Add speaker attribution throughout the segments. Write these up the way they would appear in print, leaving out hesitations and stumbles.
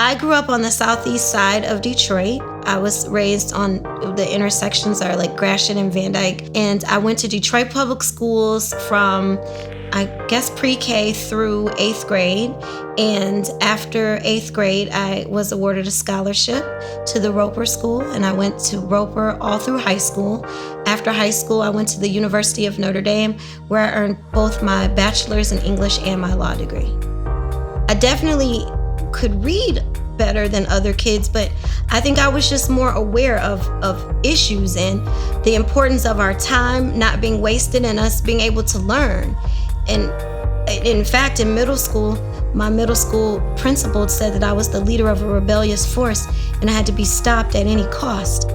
Speaker 1: I grew up on the southeast side of Detroit. I was raised on the intersections are like Gratiot and Van Dyke. And I went to Detroit Public Schools from, I guess, pre-K through 8th grade. And after 8th grade, I was awarded a scholarship to the Roper School, and I went to Roper all through high school. After high school, I went to the University of Notre Dame, where I earned both my bachelor's in English and my law degree. I definitely could read better than other kids, but I think I was just more aware of issues and the importance of our time not being wasted and us being able to learn. And in fact, in middle school, my middle school principal said that I was the leader of a rebellious force and I had to be stopped at any cost.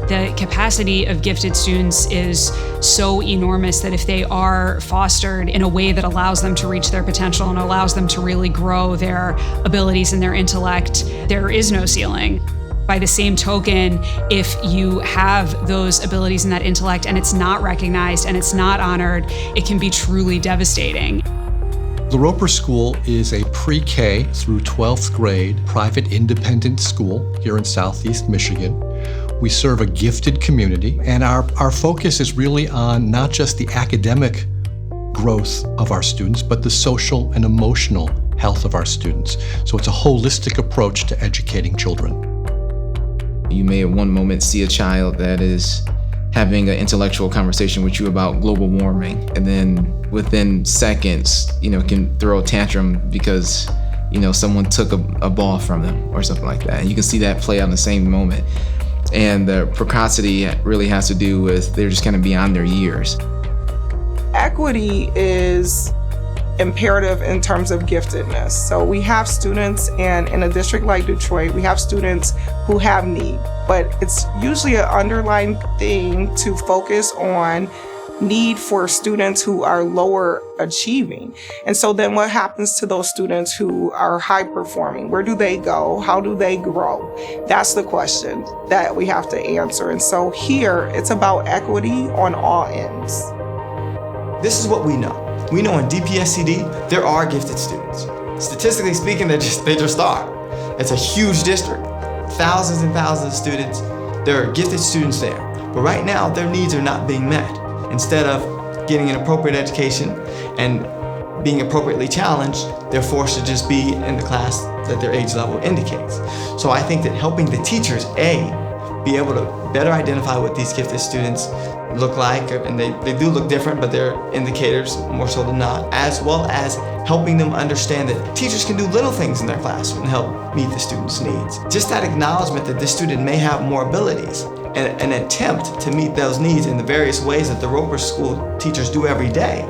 Speaker 2: The capacity of gifted students is so enormous that if they are fostered in a way that allows them to reach their potential and allows them to really grow their abilities and their intellect, there is no ceiling. By the same token, if you have those abilities and that intellect and it's not recognized and it's not honored, it can be truly devastating.
Speaker 3: The Roper School is a pre-K through 12th grade private independent school here in Southeast Michigan. We serve a gifted community, and our focus is really on not just the academic growth of our students, but the social and emotional health of our students. So it's a holistic approach to educating children.
Speaker 4: You may at one moment see a child that is having an intellectual conversation with you about global warming, and then within seconds, can throw a tantrum because, someone took a ball from them or something like that. And you can see that play out in the same moment. And the precocity really has to do with they're just kind of beyond their years.
Speaker 5: Equity is imperative in terms of giftedness. So we have students, and in a district like Detroit, we have students who have need, but it's usually an underlying thing to focus on need for students who are lower achieving. And so then what happens to those students who are high performing? Where do they go? How do they grow? That's the question that we have to answer. And so here it's about equity on all ends.
Speaker 6: This is what we know. We know in DPSCD, there are gifted students. Statistically speaking, they just are. It's a huge district. Thousands and thousands of students. There are gifted students there. But right now, their needs are not being met. Instead of getting an appropriate education and being appropriately challenged, they're forced to just be in the class that their age level indicates. So I think that helping the teachers, be able to better identify what these gifted students look like, and they do look different, but they're indicators more so than not, as well as helping them understand that teachers can do little things in their classroom and help meet the students' needs. Just that acknowledgement that this student may have more abilities, and an attempt to meet those needs in the various ways that the Roper School teachers do every day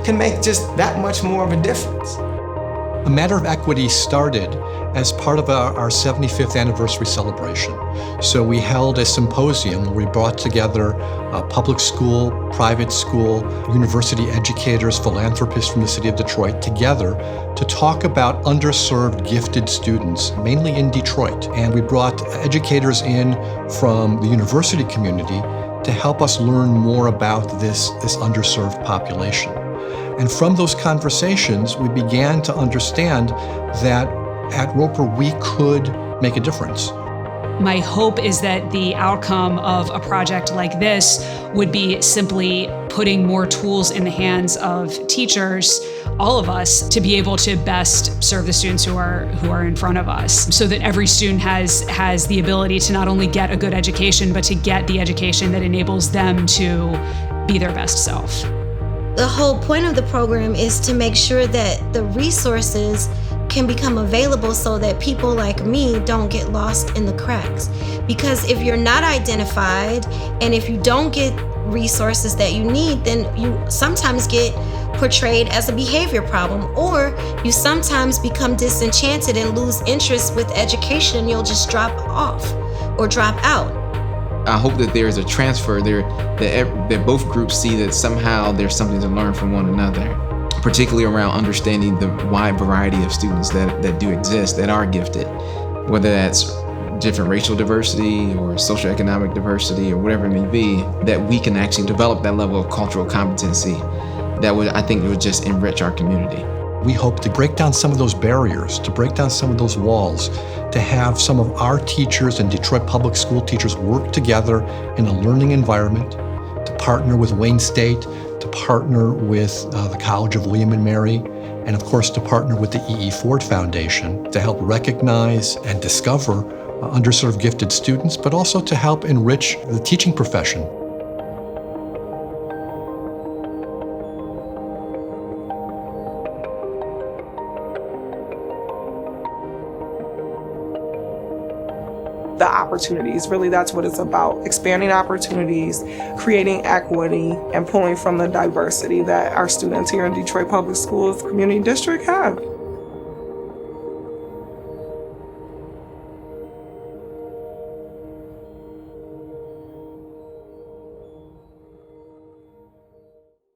Speaker 6: can make just that much more of a difference.
Speaker 3: A Matter of Equity started as part of our 75th anniversary celebration. So we held a symposium where we brought together public school, private school, university educators, philanthropists from the city of Detroit together to talk about underserved gifted students, mainly in Detroit. And we brought educators in from the university community to help us learn more about this underserved population. And from those conversations, we began to understand that at Roper, we could make a difference.
Speaker 2: My hope is that the outcome of a project like this would be simply putting more tools in the hands of teachers, all of us, to be able to best serve the students who are in front of us, so that every student has the ability to not only get a good education, but to get the education that enables them to be their best self.
Speaker 1: The whole point of the program is to make sure that the resources can become available so that people like me don't get lost in the cracks. Because if you're not identified and if you don't get resources that you need, then you sometimes get portrayed as a behavior problem, or you sometimes become disenchanted and lose interest with education and you'll just drop off or drop out.
Speaker 4: I hope that there's a transfer there, that both groups see that somehow there's something to learn from one another, particularly around understanding the wide variety of students that do exist, that are gifted, whether that's different racial diversity or socioeconomic diversity or whatever it may be, that we can actually develop that level of cultural competency that would just enrich our community.
Speaker 3: We hope to break down some of those barriers, to break down some of those walls, to have some of our teachers and Detroit Public School teachers work together in a learning environment, to partner with Wayne State, to partner with the College of William and Mary, and of course to partner with the E.E. Ford Foundation to help recognize and discover underserved gifted students, but also to help enrich the teaching profession.
Speaker 5: The opportunities, really that's what it's about. Expanding opportunities, creating equity, and pulling from the diversity that our students here in Detroit Public Schools Community District have.